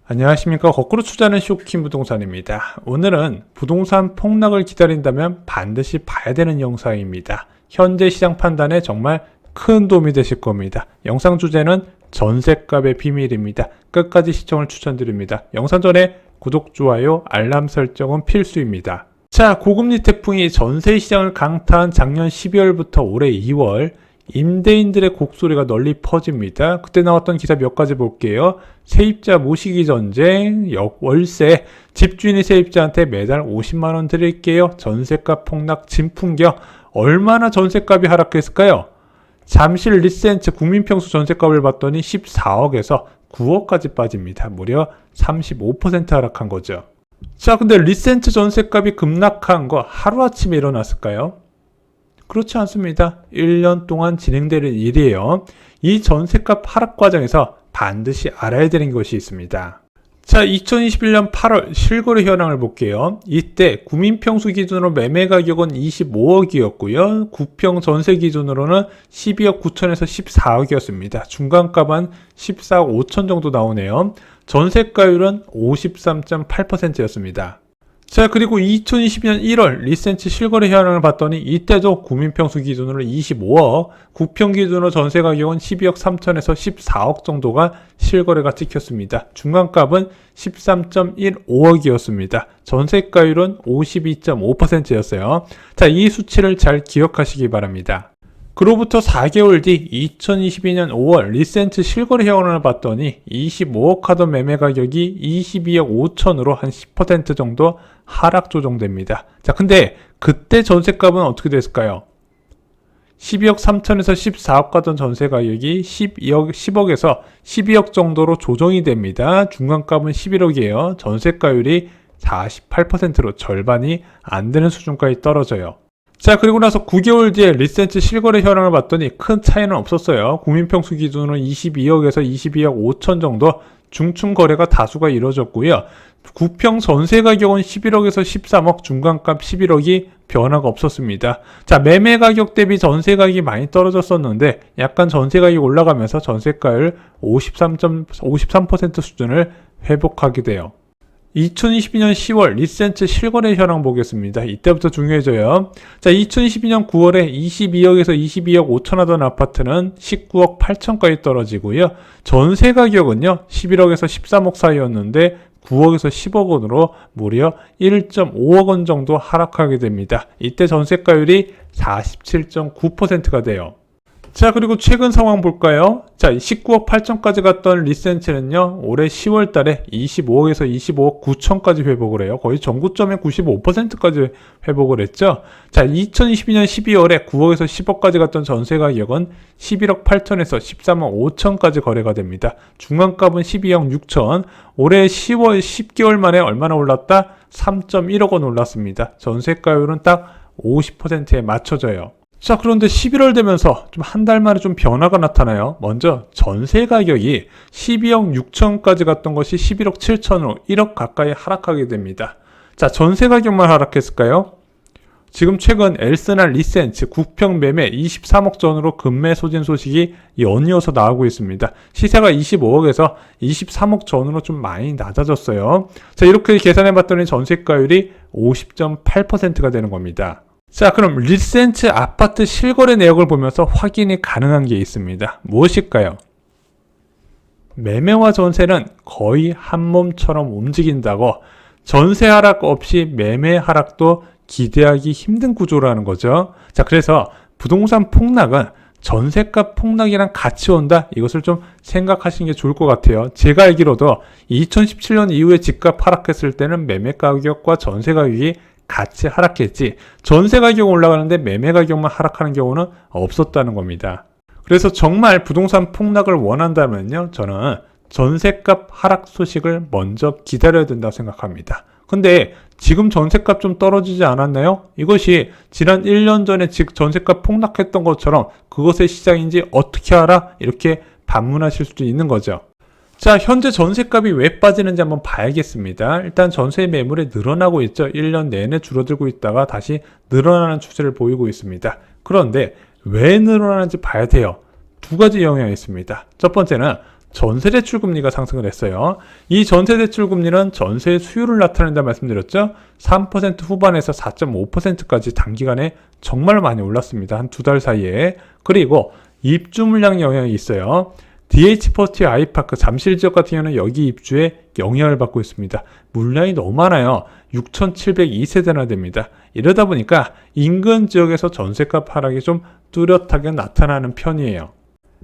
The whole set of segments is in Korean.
안녕하십니까. 거꾸로 투자는 쇼킹 부동산입니다. 오늘은 부동산 폭락을 기다린다면 반드시 봐야 되는 영상입니다. 현재 시장 판단에 정말 큰 도움이 되실 겁니다. 영상 주제는 전셋값의 비밀입니다. 끝까지 시청을 추천드립니다. 영상 전에 구독, 좋아요, 알람 설정은 필수입니다. 자, 고금리 태풍이 전세 시장을 강타한 작년 12월부터 올해 2월 임대인들의 곡소리가 널리 퍼집니다. 그때 나왔던 기사 몇 가지 볼게요. 세입자 모시기 전쟁, 월세, 집주인이 세입자한테 매달 50만원 드릴게요. 전세값 폭락 진풍경. 얼마나 전세값이 하락했을까요? 잠실 리센츠 국민평수 전세값을 봤더니 14억에서 9억까지 빠집니다. 무려 35% 하락한 거죠. 자, 근데 리센츠 전세값이 급락한 거 하루아침에 일어났을까요? 그렇지 않습니다. 1년 동안 진행될 일이에요. 이 전세값 하락 과정에서 반드시 알아야 되는 것이 있습니다. 자, 2021년 8월 실거래 현황을 볼게요. 이때 구민평수 기준으로 매매 가격은 25억이었고요. 구평 전세 기준으로는 12억 9천에서 14억이었습니다. 중간값은 14억 5천 정도 나오네요. 전세가율은 53.8%였습니다. 자, 그리고 2022년 1월 리센츠 실거래 현황을 봤더니 이때도 구민평수 기준으로 25억, 구평 기준으로 전세 가격은 12억 3천에서 14억 정도가 실거래가 찍혔습니다. 중간값은 13.15억이었습니다. 전세가율은 52.5%였어요. 자, 이 수치를 잘 기억하시기 바랍니다. 그로부터 4개월 뒤 2022년 5월 리센츠 실거래 현황을 봤더니 25억 하던 매매 가격이 22억 5천으로 한 10% 정도 하락 조정됩니다. 자, 근데 그때 전세값은 어떻게 됐을까요? 12억 3천에서 14억 가던 전세 가격이 10억에서 12억 정도로 조정이 됩니다. 중간값은 11억이에요. 전세가율이 48%로 절반이 안 되는 수준까지 떨어져요. 자, 그리고 나서 9개월 뒤에 리센츠 실거래 현황을 봤더니 큰 차이는 없었어요. 국민평수 기준으로 22억에서 22억 5천 정도 중층 거래가 다수가 이루어졌고요. 구평 전세 가격은 11억에서 13억, 중간값 11억이 변화가 없었습니다. 자, 매매 가격 대비 전세 가격이 많이 떨어졌었는데 약간 전세 가격이 올라가면서 전세가율 53% 수준을 회복하게 돼요. 2022년 10월 리센츠 실거래 현황 보겠습니다. 이때부터 중요해져요. 자, 2022년 9월에 22억에서 22억 5천 하던 아파트는 19억 8천까지 떨어지고요. 전세 가격은요, 11억에서 13억 사이였는데 9억에서 10억 원으로 무려 1.5억 원 정도 하락하게 됩니다. 이때 전세가율이 47.9%가 돼요. 자, 그리고 최근 상황 볼까요? 자, 19억 8천까지 갔던 리센츠는요, 올해 10월 달에 25억에서 25억 9천까지 회복을 해요. 거의 전고점의 95%까지 회복을 했죠. 자, 2022년 12월에 9억에서 10억까지 갔던 전세 가격은 11억 8천에서 13억 5천까지 거래가 됩니다. 중간값은 12억 6천. 올해 10월 10개월 만에 얼마나 올랐다? 3.1억 원 올랐습니다. 전세가율은 딱 50%에 맞춰져요. 자, 그런데 11월 되면서 좀 한 달 만에 좀 변화가 나타나요. 먼저 전세 가격이 12억 6천까지 갔던 것이 11억 7천으로 1억 가까이 하락하게 됩니다. 자, 전세 가격만 하락했을까요? 지금 최근 엘스나 리센츠 구평 매매 23억 전으로 급매 소진 소식이 연이어서 나오고 있습니다. 시세가 25억에서 23억 전으로 좀 많이 낮아졌어요. 자, 이렇게 계산해 봤더니 전세가율이 50.8%가 되는 겁니다. 자, 그럼 리센츠 아파트 실거래 내역을 보면서 확인이 가능한 게 있습니다. 무엇일까요? 매매와 전세는 거의 한 몸처럼 움직인다고, 전세 하락 없이 매매 하락도 기대하기 힘든 구조라는 거죠. 자, 그래서 부동산 폭락은 전세값 폭락이랑 같이 온다, 이것을 좀 생각하시는 게 좋을 것 같아요. 제가 알기로도 2017년 이후에 집값 하락했을 때는 매매 가격과 전세 가격이 같이 하락했지, 전세 가격 올라가는데 매매 가격만 하락하는 경우는 없었다는 겁니다. 그래서 정말 부동산 폭락을 원한다면요, 저는 전세값 하락 소식을 먼저 기다려야 된다고 생각합니다. 근데 지금 전세값 좀 떨어지지 않았나요? 이것이 지난 1년 전에 전세값 폭락했던 것처럼 그것의 시장인지 어떻게 알아? 이렇게 반문하실 수도 있는 거죠. 자, 현재 전세값이 왜 빠지는지 한번 봐야겠습니다. 일단 전세 매물이 늘어나고 있죠. 1년 내내 줄어들고 있다가 다시 늘어나는 추세를 보이고 있습니다. 그런데 왜 늘어나는지 봐야 돼요. 두 가지 영향이 있습니다. 첫 번째는 전세 대출 금리가 상승을 했어요. 이 전세 대출 금리는 전세 수요를 나타낸다 말씀드렸죠. 3% 후반에서 4.5%까지 단기간에 정말 많이 올랐습니다. 한 두 달 사이에. 그리고 입주 물량 영향이 있어요. DH퍼스트 아이파크 잠실 지역 같은 경우는 여기 입주에 영향을 받고 있습니다. 물량이 너무 많아요. 6,702세대나 됩니다. 이러다 보니까 인근 지역에서 전세값 하락이 좀 뚜렷하게 나타나는 편이에요.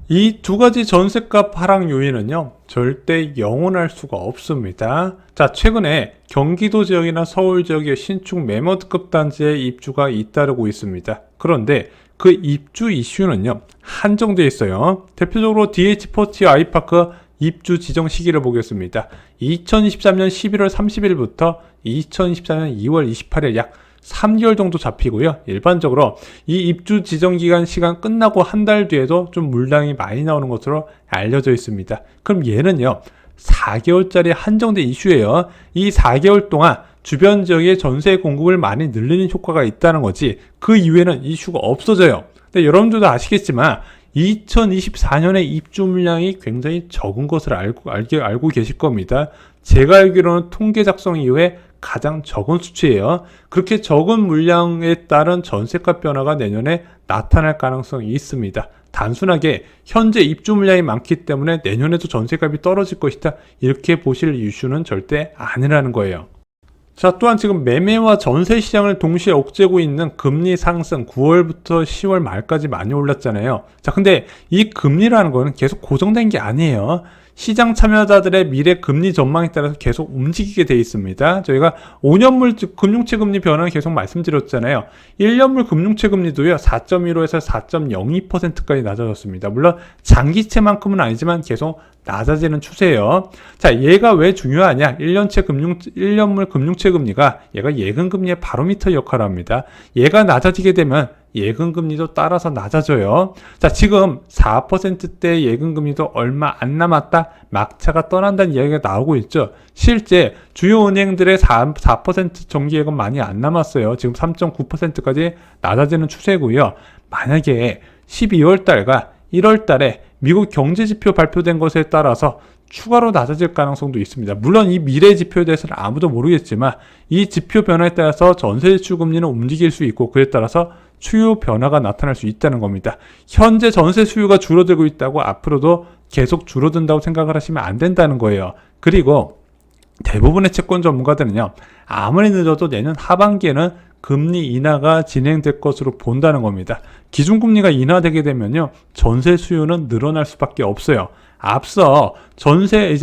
이 두 가지 전세값 하락 요인은요, 절대 영원할 수가 없습니다. 자, 최근에 경기도 지역이나 서울 지역의 신축 매머드급 단지에 입주가 잇따르고 있습니다. 그런데 그 입주 이슈는요, 한정되어 있어요. 대표적으로 DH퍼스트 아이파크 입주 지정 시기를 보겠습니다. 2023년 11월 30일부터 2024년 2월 28일 약 3개월 정도 잡히고요. 일반적으로 이 입주 지정 기간 시간 끝나고 한 달 뒤에도 좀 물량이 많이 나오는 것으로 알려져 있습니다. 그럼 얘는요, 4개월짜리 한정된 이슈예요. 이 4개월 동안 주변 지역의 전세 공급을 많이 늘리는 효과가 있다는 거지, 그 이후에는 이슈가 없어져요. 근데 여러분들도 아시겠지만 2024년에 입주 물량이 굉장히 적은 것을 알고 계실 겁니다. 제가 알기로는 통계 작성 이후에 가장 적은 수치예요. 그렇게 적은 물량에 따른 전세값 변화가 내년에 나타날 가능성이 있습니다. 단순하게 현재 입주 물량이 많기 때문에 내년에도 전세값이 떨어질 것이다, 이렇게 보실 이슈는 절대 아니라는 거예요. 자, 또한 지금 매매와 전세 시장을 동시에 억제고 있는 금리 상승, 9월부터 10월 말까지 많이 올랐잖아요. 자, 근데 이 금리라는 거는 계속 고정된 게 아니에요. 시장 참여자들의 미래 금리 전망에 따라서 계속 움직이게 돼 있습니다. 저희가 5년물 금융채 금리 변화를 계속 말씀드렸잖아요. 1년물 금융채 금리도요, 4.15에서 4.02%까지 낮아졌습니다. 물론 장기채만큼은 아니지만 계속 낮아지는 추세예요. 자, 얘가 왜 중요하냐? 1년물 금융채 금리가 얘가 예금 금리의 바로미터 역할을 합니다. 얘가 낮아지게 되면 예금 금리도 따라서 낮아져요. 자, 지금 4%대 예금 금리도 얼마 안 남았다, 막차가 떠난다는 이야기가 나오고 있죠. 실제 주요 은행들의 4% 정기 예금 많이 안 남았어요. 지금 3.9%까지 낮아지는 추세고요. 만약에 12월 달과 1월 달에 미국 경제 지표 발표된 것에 따라서 추가로 낮아질 가능성도 있습니다. 물론 이 미래 지표에 대해서는 아무도 모르겠지만 이 지표 변화에 따라서 전세 대출 금리는 움직일 수 있고, 그에 따라서 수요 변화가 나타날 수 있다는 겁니다. 현재 전세 수요가 줄어들고 있다고 앞으로도 계속 줄어든다고 생각을 하시면 안 된다는 거예요. 그리고 대부분의 채권 전문가들은요, 아무리 늦어도 내년 하반기에는 금리 인하가 진행될 것으로 본다는 겁니다. 기준금리가 인하되게 되면요, 전세 수요는 늘어날 수밖에 없어요. 앞서 전세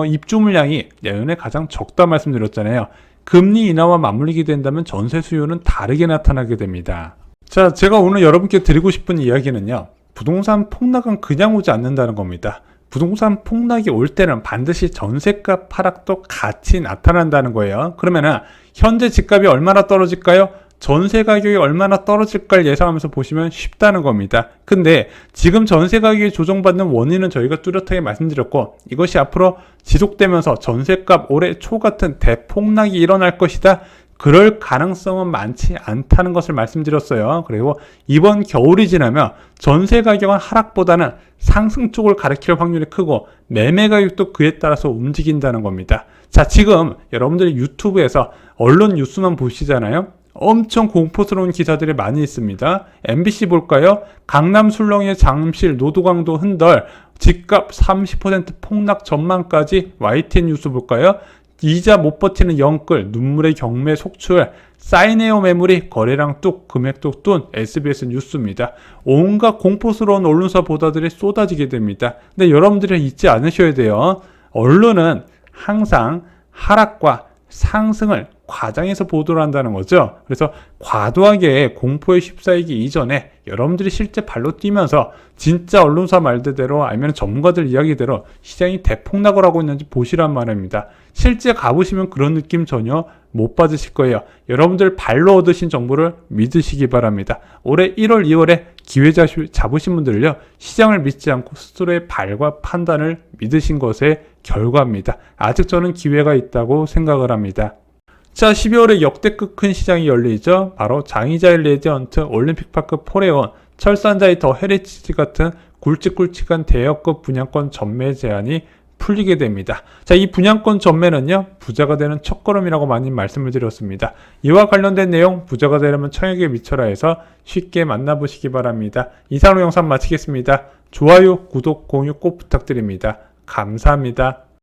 입주 물량이 내년에 가장 적다 말씀드렸잖아요. 금리 인하와 맞물리게 된다면 전세 수요는 다르게 나타나게 됩니다. 자, 제가 오늘 여러분께 드리고 싶은 이야기는요, 부동산 폭락은 그냥 오지 않는다는 겁니다. 부동산 폭락이 올 때는 반드시 전세값 하락도 같이 나타난다는 거예요. 그러면은 현재 집값이 얼마나 떨어질까요? 전세 가격이 얼마나 떨어질까를 예상하면서 보시면 쉽다는 겁니다. 근데 지금 전세 가격이 조정받는 원인은 저희가 뚜렷하게 말씀드렸고, 이것이 앞으로 지속되면서 전세값 올해 초 같은 대폭락이 일어날 것이다, 그럴 가능성은 많지 않다는 것을 말씀드렸어요. 그리고 이번 겨울이 지나면 전세 가격은 하락보다는 상승 쪽을 가리킬 확률이 크고, 매매 가격도 그에 따라서 움직인다는 겁니다. 자, 지금 여러분들이 유튜브에서 언론 뉴스만 보시잖아요. 엄청 공포스러운 기사들이 많이 있습니다. MBC 볼까요? 강남 술렁의 잠실 노도강도 흔들 집값 30% 폭락 전망까지. YTN 뉴스 볼까요? 이자 못 버티는 영끌 눈물의 경매 속출 사이네어 매물이 거래량 뚝 금액도 뚠. SBS 뉴스입니다. 온갖 공포스러운 언론사 보도들이 쏟아지게 됩니다. 근데 여러분들이 잊지 않으셔야 돼요. 언론은 항상 하락과 상승을 과장해서 보도를 한다는 거죠. 그래서 과도하게 공포에 휩싸이기 이전에 여러분들이 실제 발로 뛰면서 진짜 언론사 말대로 아니면 전문가들 이야기대로 시장이 대폭락을 하고 있는지 보시란 말입니다. 실제 가보시면 그런 느낌 전혀 못 받으실 거예요. 여러분들 발로 얻으신 정보를 믿으시기 바랍니다. 올해 1월, 2월에 기회 잡으신 분들을요, 시장을 믿지 않고 스스로의 발과 판단을 믿으신 것의 결과입니다. 아직 저는 기회가 있다고 생각을 합니다. 자, 12월에 역대급 큰 시장이 열리죠. 바로 장의자일 레지던트 올림픽파크 포레온 철산자의 더 헤리티지 같은 굵직굵직한 대여급 분양권 전매 제한이 풀리게 됩니다. 자, 이 분양권 전매는요, 부자가 되는 첫걸음이라고 많이 말씀을 드렸습니다. 이와 관련된 내용 부자가 되려면 청약에 미쳐라에서 쉽게 만나보시기 바랍니다. 이상으로 영상 마치겠습니다. 좋아요, 구독, 공유 꼭 부탁드립니다. 감사합니다.